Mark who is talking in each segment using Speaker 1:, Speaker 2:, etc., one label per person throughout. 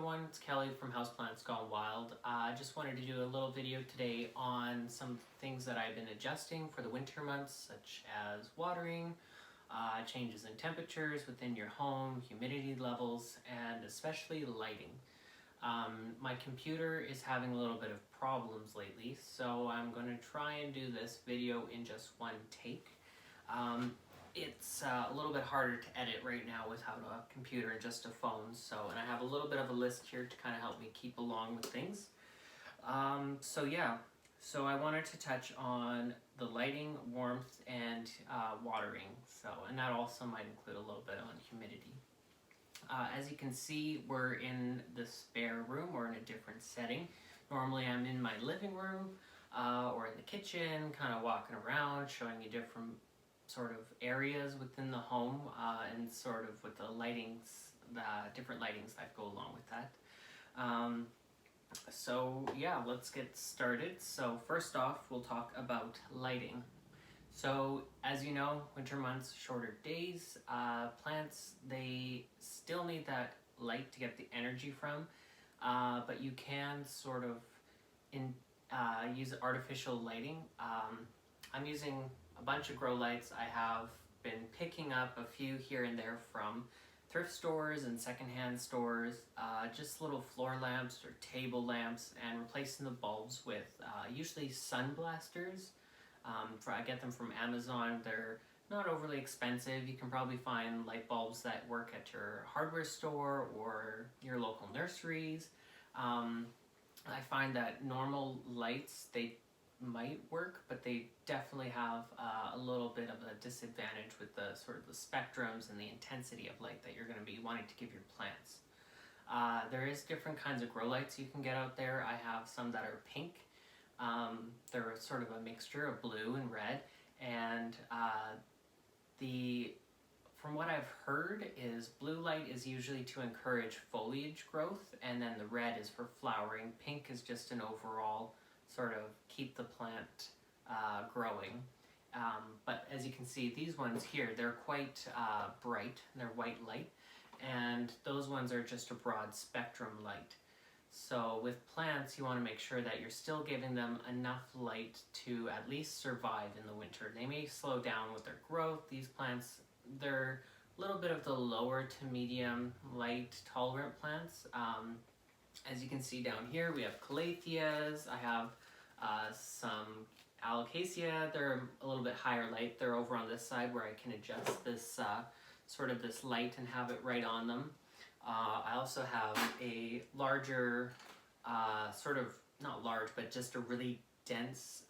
Speaker 1: everyone, it's Kelly from Houseplants Gone Wild. I just wanted to do a little video today on some things that I've been adjusting for the winter months, such as watering, changes in temperatures within your home, humidity levels, and especially lighting. My computer is having a little bit of problems lately, so I'm going to try and do this video in just one take. It's a little bit harder to edit right now without a computer and just a phone, and I have a little bit of a list here to kind of help me keep along with things. So I wanted to touch on the lighting, warmth, and watering, and that also might include a little bit on humidity. As you can see, we're in the spare room, or in a different setting. Normally I'm in my living room or in the kitchen, kind of walking around, showing you different sort of areas within the home and sort of with the lightings, the different lightings that go along with that. Let's get started. So first off, we'll talk about lighting. So as you know, winter months, shorter days, plants, they still need that light to get the energy from, but you can sort of use artificial lighting. I'm using a bunch of grow lights. I have been picking up a few here and there from thrift stores and secondhand stores, just little floor lamps or table lamps, and replacing the bulbs with usually sun blasters. I get them from Amazon. They're not overly expensive. You can probably find light bulbs that work at your hardware store or your local nurseries. I find that normal lights, they might work, but they definitely have a little bit of a disadvantage with the sort of the spectrums and the intensity of light that you're going to be wanting to give your plants. There is different kinds of grow lights you can get out there. I have some that are pink. They're sort of a mixture of blue and red, and from what I've heard is blue light is usually to encourage foliage growth, and then the red is for flowering. Pink is just an overall sort of keep the plant growing. But as you can see, these ones here, they're quite bright. They're white light, and those ones are just a broad spectrum light. So with plants, you want to make sure that you're still giving them enough light to at least survive in the winter. They may slow down with their growth. These plants, they're a little bit of the lower to medium light tolerant plants. As you can see down here, we have calatheas. I have some alocasia. They're a little bit higher light. They're over on this side where I can adjust this sort of this light and have it right on them. I also have a larger, sort of, not large, but just a really dense,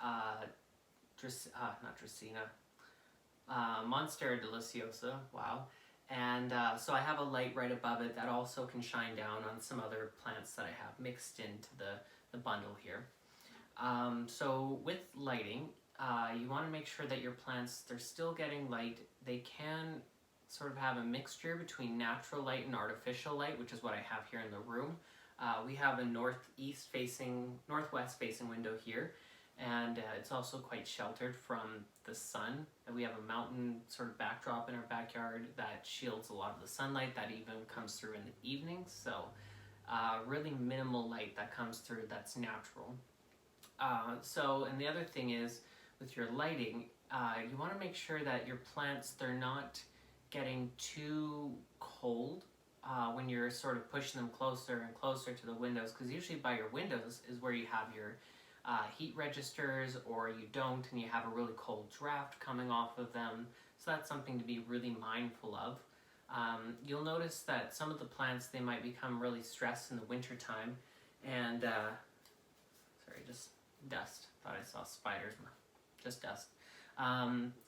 Speaker 1: Monstera deliciosa, wow. And so I have a light right above it that also can shine down on some other plants that I have mixed into the bundle here. So with lighting, you want to make sure that your plants, they're still getting light. They can sort of have a mixture between natural light and artificial light, which is what I have here in the room. We have a northwest facing window here, and it's also quite sheltered from the sun. And we have a mountain sort of backdrop in our backyard that shields a lot of the sunlight that even comes through in the evenings. So really minimal light that comes through that's natural. And the other thing is, with your lighting, you want to make sure that your plants, they're not getting too cold when you're sort of pushing them closer and closer to the windows, because usually by your windows is where you have your heat registers, or you don't and you have a really cold draft coming off of them. So that's something to be really mindful of. You'll notice that some of the plants, they might become really stressed in the winter time, and just dust. Thought I saw spiders, just dust.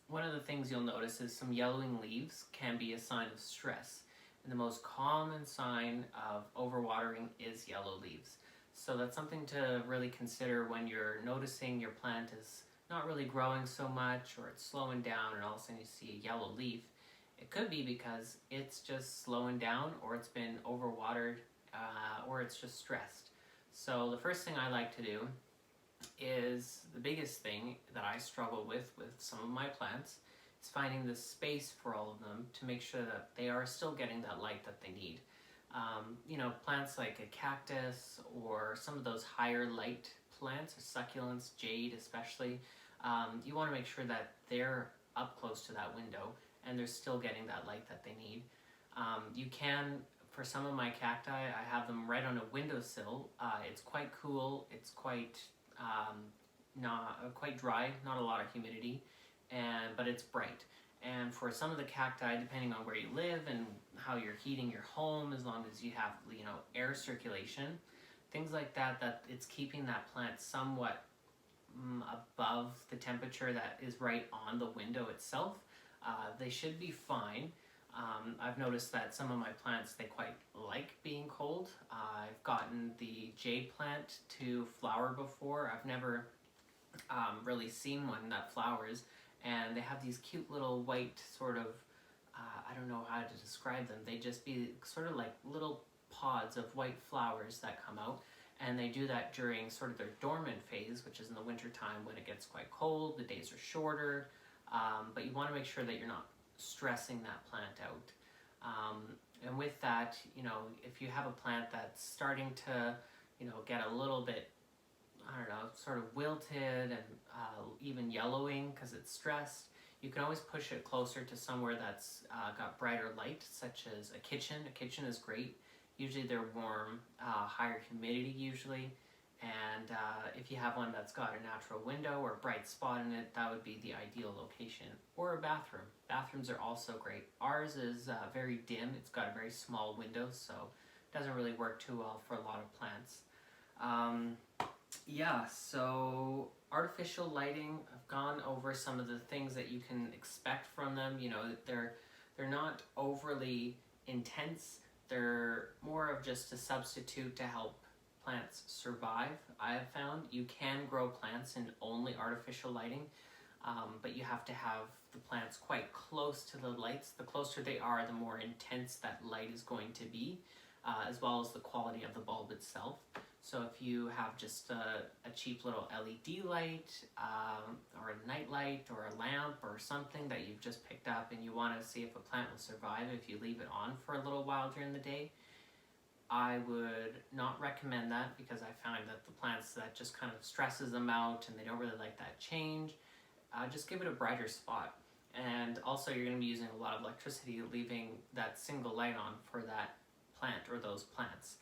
Speaker 1: One of the things you'll notice is some yellowing leaves can be a sign of stress. And the most common sign of overwatering is yellow leaves. So that's something to really consider when you're noticing your plant is not really growing so much, or it's slowing down, and all of a sudden you see a yellow leaf. It could be because it's just slowing down, or it's been overwatered, or it's just stressed. So the first thing I like to do is, the biggest thing that I struggle with some of my plants, is finding the space for all of them to make sure that they are still getting that light that they need. Plants like a cactus or some of those higher light plants, or succulents, jade especially, you want to make sure that they're up close to that window and they're still getting that light that they need. You can, for some of my cacti, I have them right on a windowsill. It's quite cool. It's quite not quite dry, not a lot of humidity, but it's bright. And for some of the cacti, depending on where you live and how you're heating your home, as long as you have air circulation, things like that, that it's keeping that plant somewhat above the temperature that is right on the window itself, they should be fine. I've noticed that some of my plants, they quite like being cold. I've gotten the jade plant to flower before. I've never really seen one that flowers, and they have these cute little white sort of, I don't know how to describe them. They just be sort of like little pods of white flowers that come out, and they do that during sort of their dormant phase, which is in the winter time when it gets quite cold, the days are shorter, but you want to make sure that you're not stressing that plant out. And with that, if you have a plant that's starting to, get a little bit, I don't know, sort of wilted and even yellowing because it's stressed, you can always push it closer to somewhere that's got brighter light, such as a kitchen. A kitchen is great. Usually they're warm, higher humidity usually, and if you have one that's got a natural window or a bright spot in it, that would be the ideal location. Or a bathroom. Bathrooms are also great. Ours is very dim. It's got a very small window, so it doesn't really work too well for a lot of plants. So artificial lighting, I've gone over some of the things that you can expect from them. They're not overly intense. They're more of just a substitute to help plants survive. I have found you can grow plants in only artificial lighting, but you have to have the plants quite close to the lights. The closer they are, the more intense that light is going to be, as well as the quality of the bulb itself. So if you have just a cheap little LED light, or a night light, or a lamp, or something that you've just picked up and you want to see if a plant will survive if you leave it on for a little while during the day, I would not recommend that, because I find that the plants, that just kind of stresses them out and they don't really like that change. Just give it a brighter spot. And also you're going to be using a lot of electricity leaving that single light on for that plant or those plants.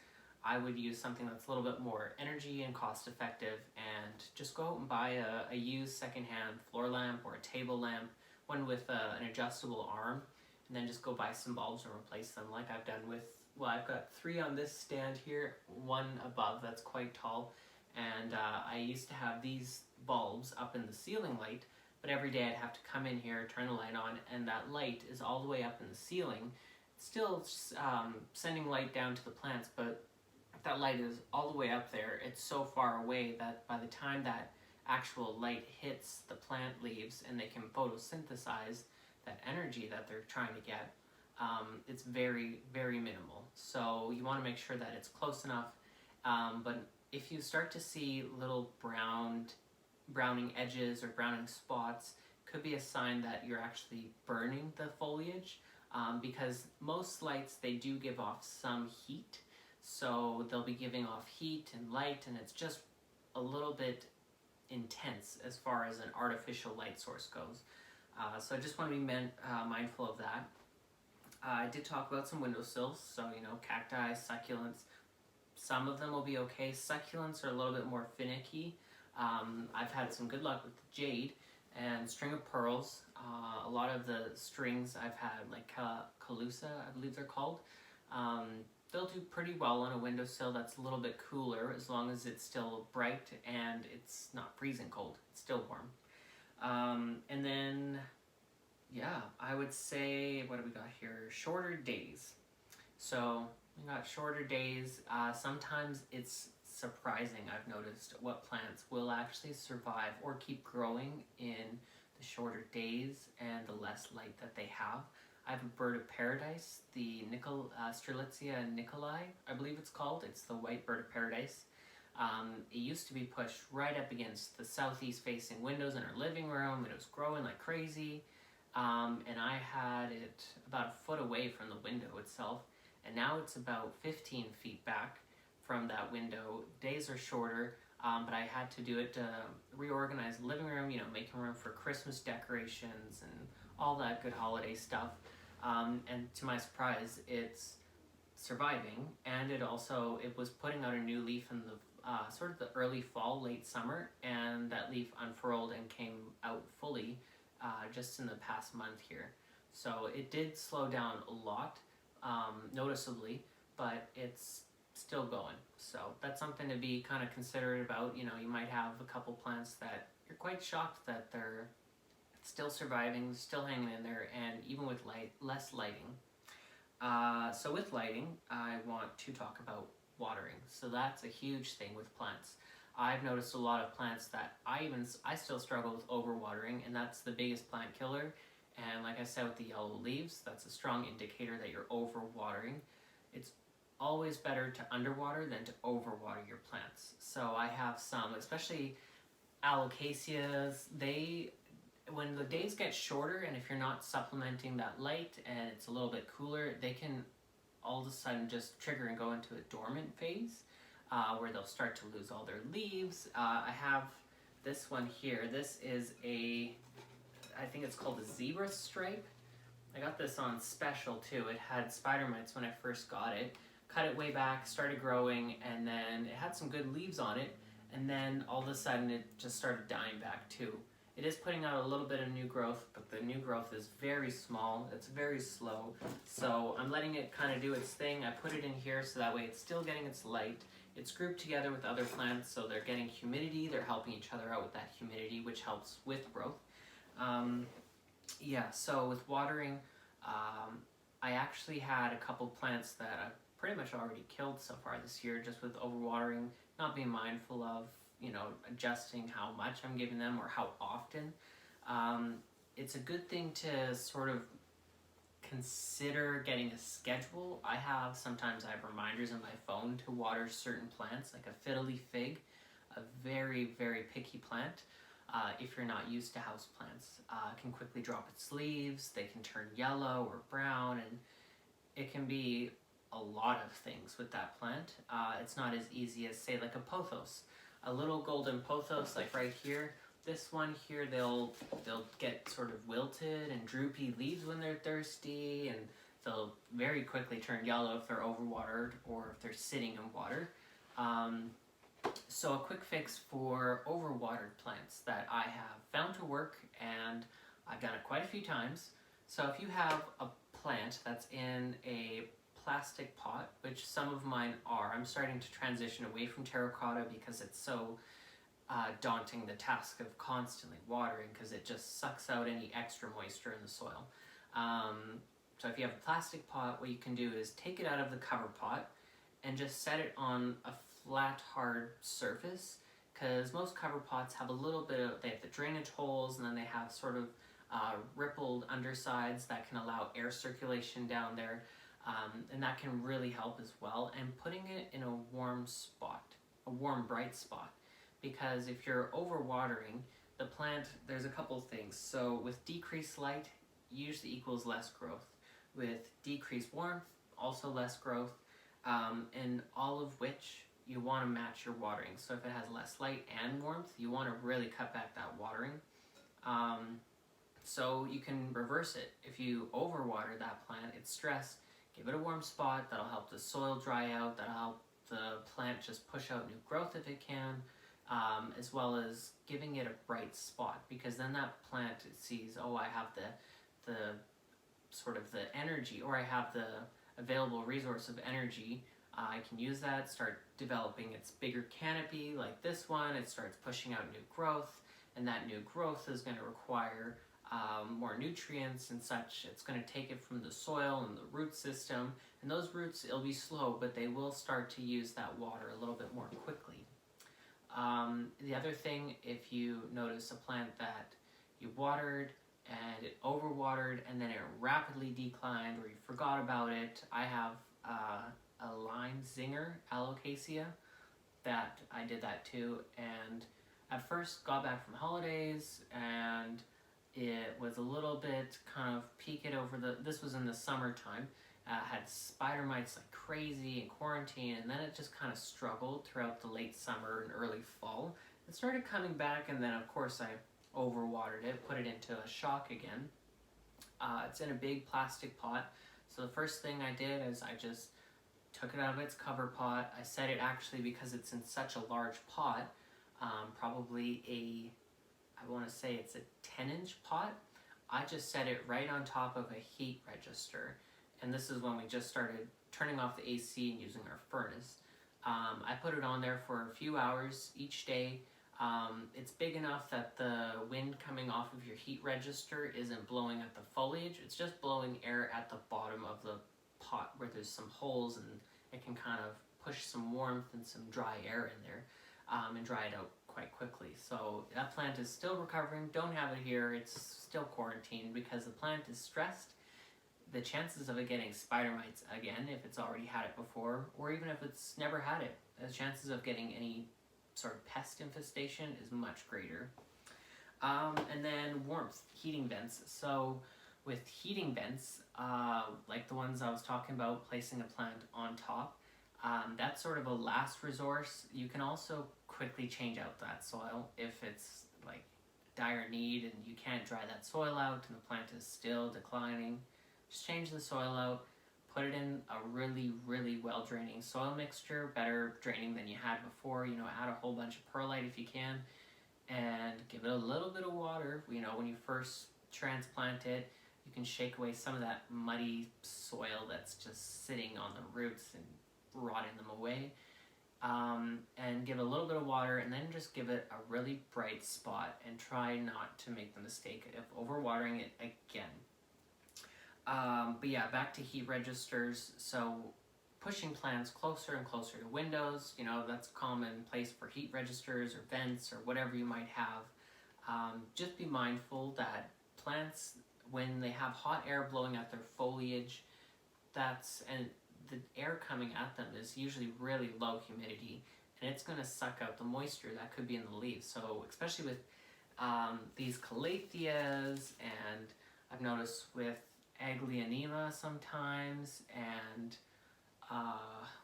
Speaker 1: I would use something that's a little bit more energy and cost effective, and just go out and buy a used secondhand floor lamp or a table lamp, one with an adjustable arm, and then just go buy some bulbs and replace them like I've done with, I've got 3 on this stand here, 1 above that's quite tall, and I used to have these bulbs up in the ceiling light, but every day I'd have to come in here, turn the light on, and that light is all the way up in the ceiling, still sending light down to the plants, but that light is all the way up there. It's so far away that by the time that actual light hits the plant leaves and they can photosynthesize that energy that they're trying to get, it's very, very minimal. So you want to make sure that it's close enough. But if you start to see little browning edges or browning spots, could be a sign that you're actually burning the foliage, because most lights, they do give off some heat. So they'll be giving off heat and light, and it's just a little bit intense as far as an artificial light source goes. So I just want to be mindful of that. I did talk about some windowsills, so cacti, succulents, some of them will be okay. Succulents are a little bit more finicky. I've had some good luck with jade and string of pearls. A lot of the strings I've had, like Calusa, I believe they're called, they'll do pretty well on a windowsill that's a little bit cooler, as long as it's still bright and it's not freezing cold. It's still warm. And then, I would say, what do we got here? Shorter days. So we got shorter days. Sometimes it's surprising, I've noticed, what plants will actually survive or keep growing in the shorter days and the less light that they have. I have a bird of paradise, the Strelitzia nicolai, I believe it's called. It's the white bird of paradise. It used to be pushed right up against the southeast facing windows in our living room, and it was growing like crazy. And I had it about a foot away from the window itself, and now it's about 15 feet back from that window. Days are shorter, but I had to do it to reorganize the living room, making room for Christmas decorations and all that good holiday stuff. And to my surprise, it's surviving, and it was putting out a new leaf in the sort of the early fall, late summer, and that leaf unfurled and came out fully just in the past month here. So it did slow down a lot, noticeably, but it's still going. So that's something to be kind of considerate about. You might have a couple plants that you're quite shocked that they're still surviving, still hanging in there, and even with less lighting. So with lighting, I want to talk about watering. So that's a huge thing with plants. I've noticed a lot of plants that I still struggle with overwatering, and that's the biggest plant killer. And like I said with the yellow leaves, that's a strong indicator that you're overwatering. It's always better to underwater than to overwater your plants. So I have some, especially alocasias, when the days get shorter and if you're not supplementing that light and it's a little bit cooler, they can all of a sudden just trigger and go into a dormant phase where they'll start to lose all their leaves. I have this one here. This is I think it's called a zebra stripe. I got this on special too. It had spider mites when I first got it. Cut it way back, started growing, and then it had some good leaves on it, and then all of a sudden it just started dying back too. It is putting out a little bit of new growth, but the new growth is very small. It's very slow. So I'm letting it kind of do its thing. I put it in here so that way it's still getting its light. It's grouped together with other plants, so they're getting humidity. They're helping each other out with that humidity, which helps with growth. So with watering, I actually had a couple plants that I've pretty much already killed so far this year just with overwatering, not being mindful of adjusting how much I'm giving them or how often. It's a good thing to sort of consider getting a schedule. Sometimes I have reminders on my phone to water certain plants, like a fiddly fig, a very, very picky plant. If you're not used to house plants, it can quickly drop its leaves, they can turn yellow or brown, and it can be a lot of things with that plant. It's not as easy as, say, like a pothos. A little golden pothos, like right here, this one here, they'll get sort of wilted and droopy leaves when they're thirsty, and they'll very quickly turn yellow if they're overwatered or if they're sitting in water. So a quick fix for overwatered plants that I have found to work, and I've done it quite a few times. So if you have a plant that's in a plastic pot, which some of mine are. I'm starting to transition away from terracotta because it's so daunting, the task of constantly watering, because it just sucks out any extra moisture in the soil. So if you have a plastic pot, what you can do is take it out of the cover pot and just set it on a flat, hard surface, because most cover pots have they have the drainage holes, and then they have sort of rippled undersides that can allow air circulation down there. And that can really help as well. And putting it in a warm spot, a warm, bright spot, because if you're overwatering the plant, there's a couple things. So with decreased light, usually equals less growth. With decreased warmth, also less growth, and all of which you want to match your watering. So if it has less light and warmth, you want to really cut back that watering. So you can reverse it. If you overwater that plant, it's stress. Give it a warm spot. That'll help the soil dry out. That'll help the plant just push out new growth if it can, as well as giving it a bright spot, because then that plant sees, oh, I have the sort of the energy, or I have the available resource of energy. I can use that, start developing its bigger canopy like this one. It starts pushing out new growth, and that new growth is going to require more nutrients and such. It's going to take it from the soil and the root system, and those roots, it'll be slow, but they will start to use that water a little bit more quickly. The other thing, if you notice a plant that you watered and it overwatered and then it rapidly declined, or you forgot about it, I have a lime zinger alocasia that I did that too, and at first got back from holidays and it was a little bit kind of peaked over this was in the summertime, had spider mites like crazy in quarantine, and then it just kind of struggled throughout the late summer and early fall. It started coming back, and then of course I overwatered it, put it into a shock again. It's in a big plastic pot, so the first thing I did is I just took it out of its cover pot. I set it, actually, because it's in such a large pot, probably I want to say it's a 10-inch pot. I just set it right on top of a heat register, and this is when we just started turning off the AC and using our furnace. I put it on there for a few hours each day. It's big enough that the wind coming off of your heat register isn't blowing at the foliage, it's just blowing air at the bottom of the pot where there's some holes, and it can kind of push some warmth and some dry air in there, and dry it out quite quickly. So that plant is still recovering, don't have it here, it's still quarantined because the plant is stressed. The chances of it getting spider mites again, if it's already had it before, or even if it's never had it, the chances of getting any sort of pest infestation is much greater. And then warmth, heating vents. So with heating vents, like the ones I was talking about, placing a plant on top, that's sort of a last resource. You can also quickly change out that soil if it's like dire need and you can't dry that soil out and the plant is still declining. Just change the soil out, put it in a really, really well draining soil mixture, better draining than you had before. Add a whole bunch of perlite if you can, and give it a little bit of water. When you first transplant it, you can shake away some of that muddy soil that's just sitting on the roots and rotting them away. And give it a little bit of water, and then just give it a really bright spot and try not to make the mistake of overwatering it again. But yeah, back to heat registers. So pushing plants closer and closer to windows, that's a common place for heat registers or vents or whatever you might have. Just be mindful that plants, when they have hot air blowing at their foliage, and the air coming at them is usually really low humidity, and it's going to suck out the moisture that could be in the leaves. So especially with these calatheas, and I've noticed with Aglaonema sometimes, and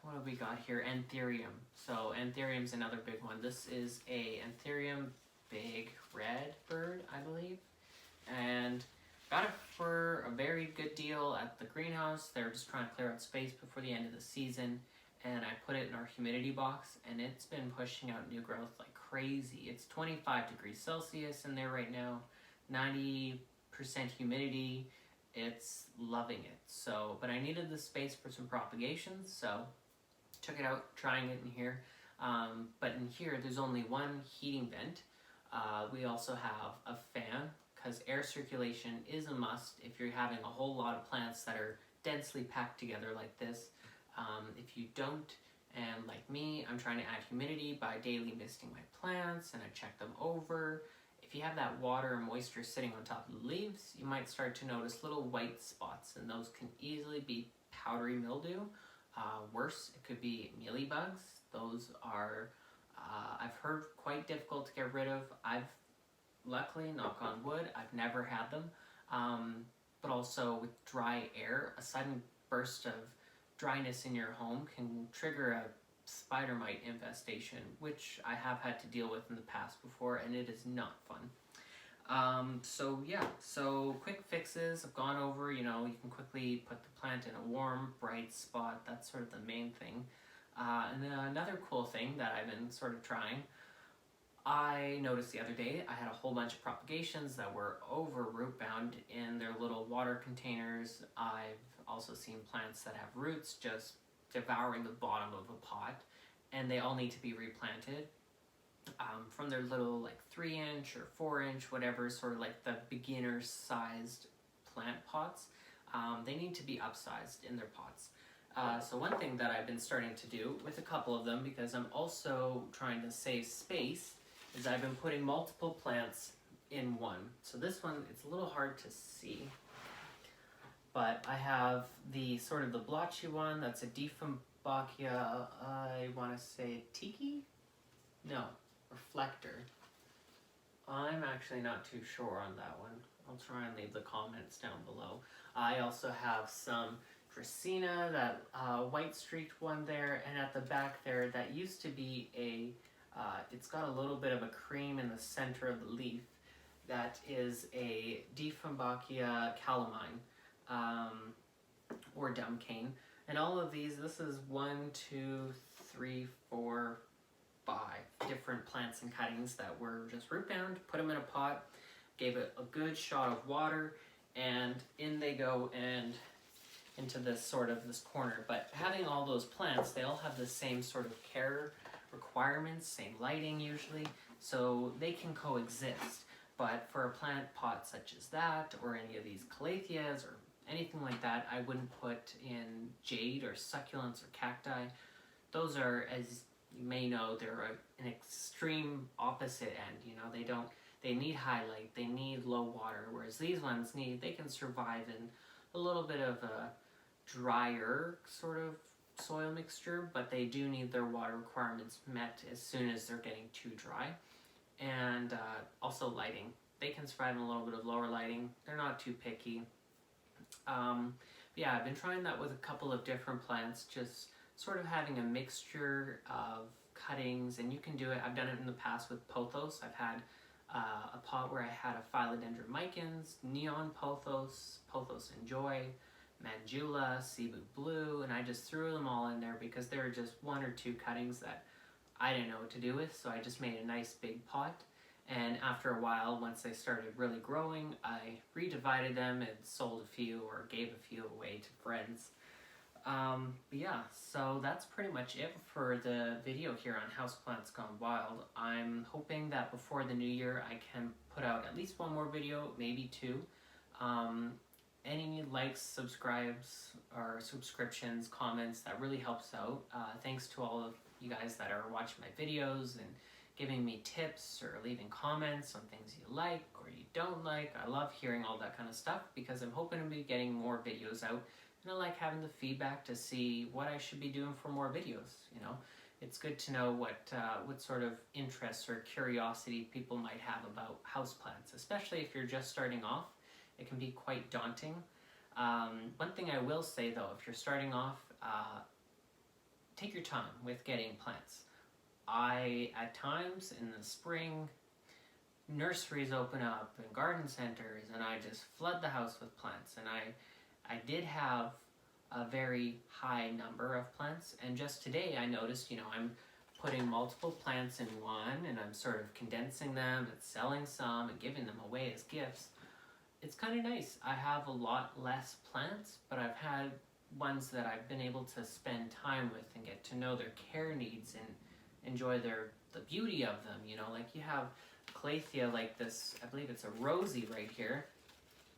Speaker 1: what have we got here? Anthurium. So Anthurium's another big one. This is a Anthurium big red bird, I believe, and got it for a very good deal at the greenhouse. They're just trying to clear out space before the end of the season, and I put it in our humidity box, and it's been pushing out new growth like crazy. It's 25 degrees Celsius in there right now, 90% humidity. It's loving it. So, but I needed the space for some propagations, so took it out, trying it in here. But in here, there's only one heating vent. We also have a fan, because air circulation is a must if you're having a whole lot of plants that are densely packed together like this. If you don't, and like me, I'm trying to add humidity by daily misting my plants, and I check them over. If you have that water and moisture sitting on top of the leaves, you might start to notice little white spots, and those can easily be powdery mildew. Worse, it could be mealybugs. Those are, I've heard, quite difficult to get rid of. Luckily, knock on wood, I've never had them. But also with dry air, a sudden burst of dryness in your home can trigger a spider mite infestation, which I have had to deal with in the past before, and it is not fun. So quick fixes I've gone over. You can quickly put the plant in a warm, bright spot. That's sort of the main thing. And then another cool thing that I've been sort of trying, I noticed the other day I had a whole bunch of propagations that were over root bound in their little water containers. I've also seen plants that have roots just devouring the bottom of a pot, and they all need to be replanted from their little like 3-inch or 4-inch, whatever, sort of like the beginner sized plant pots. They need to be upsized in their pots. So one thing that I've been starting to do with a couple of them, because I'm also trying to save space, is I've been putting multiple plants in one. So this one, it's a little hard to see, but I have the sort of the blotchy one, that's a Dieffenbachia, I want to say Tiki? No, Reflector. I'm actually not too sure on that one. I'll try and leave the comments down below. I also have some Dracaena, that white streaked one there, and at the back there, that used to be it's got a little bit of a cream in the center of the leaf. That is a Dieffenbachia calamine, or dumb cane. And all of these, this is 1, 2, 3, 4, 5 different plants and cuttings that were just root bound, put them in a pot, gave it a good shot of water, and in they go and into this corner. But having all those plants, they all have the same sort of care requirements, same lighting usually, so they can coexist. But for a plant pot such as that, or any of these calatheas, or anything like that, I wouldn't put in jade or succulents or cacti. Those are, as you may know, they're an extreme opposite end. You know, they need high light, they need low water, whereas these ones they can survive in a little bit of a drier sort of soil mixture, but they do need their water requirements met as soon as they're getting too dry. And also lighting. They can survive in a little bit of lower lighting. They're not too picky. Yeah, I've been trying that with a couple of different plants, just sort of having a mixture of cuttings, and you can do it. I've done it in the past with pothos. I've had a pot where I had a philodendron micans, neon pothos, pothos enjoy, mandula, cebu blue, and I just threw them all in there because there were just 1 or 2 cuttings that I didn't know what to do with, so I just made a nice big pot. And after a while, once they started really growing, I redivided them and sold a few or gave a few away to friends. Yeah, so that's pretty much it for the video here on Houseplants Gone Wild. I'm hoping that before the new year I can put out at least 1 more video, maybe 2. Any likes, subscribes, or subscriptions, comments, that really helps out. Thanks to all of you guys that are watching my videos and giving me tips or leaving comments on things you like or you don't like. I love hearing all that kind of stuff because I'm hoping to be getting more videos out, and I like having the feedback to see what I should be doing for more videos. You know, it's good to know what sort of interests or curiosity people might have about houseplants, especially if you're just starting off. It can be quite daunting. One thing I will say though, if you're starting off, take your time with getting plants. At times in the spring, nurseries open up and garden centers, and I just flood the house with plants. And I did have a very high number of plants, and just today I noticed, I'm putting multiple plants in one, and I'm sort of condensing them and selling some and giving them away as gifts. It's kind of nice. I have a lot less plants, but I've had ones that I've been able to spend time with and get to know their care needs and enjoy the beauty of them. Like you have calathea like this, I believe it's a rosy right here,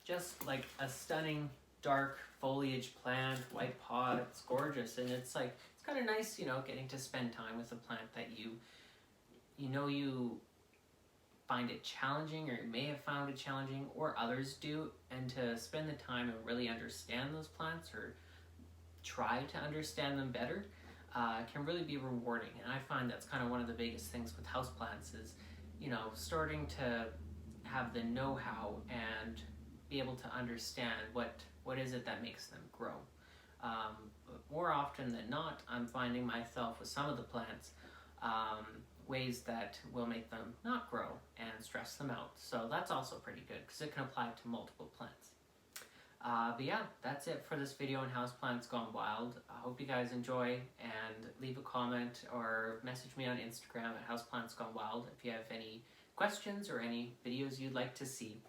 Speaker 1: just like a stunning dark foliage plant, white pot. It's gorgeous, and it's kind of nice, getting to spend time with a plant that you find it challenging, or you may have found it challenging, or others do, and to spend the time and really understand those plants or try to understand them better can really be rewarding. And I find that's kind of one of the biggest things with houseplants is, starting to have the know-how and be able to understand what is it that makes them grow. More often than not, I'm finding myself with some of the plants ways that will make them not grow and stress them out. So that's also pretty good because it can apply to multiple plants. But yeah, that's it for this video on Houseplants Gone Wild. I hope you guys enjoy, and leave a comment or message me on Instagram at Houseplants Gone Wild if you have any questions or any videos you'd like to see.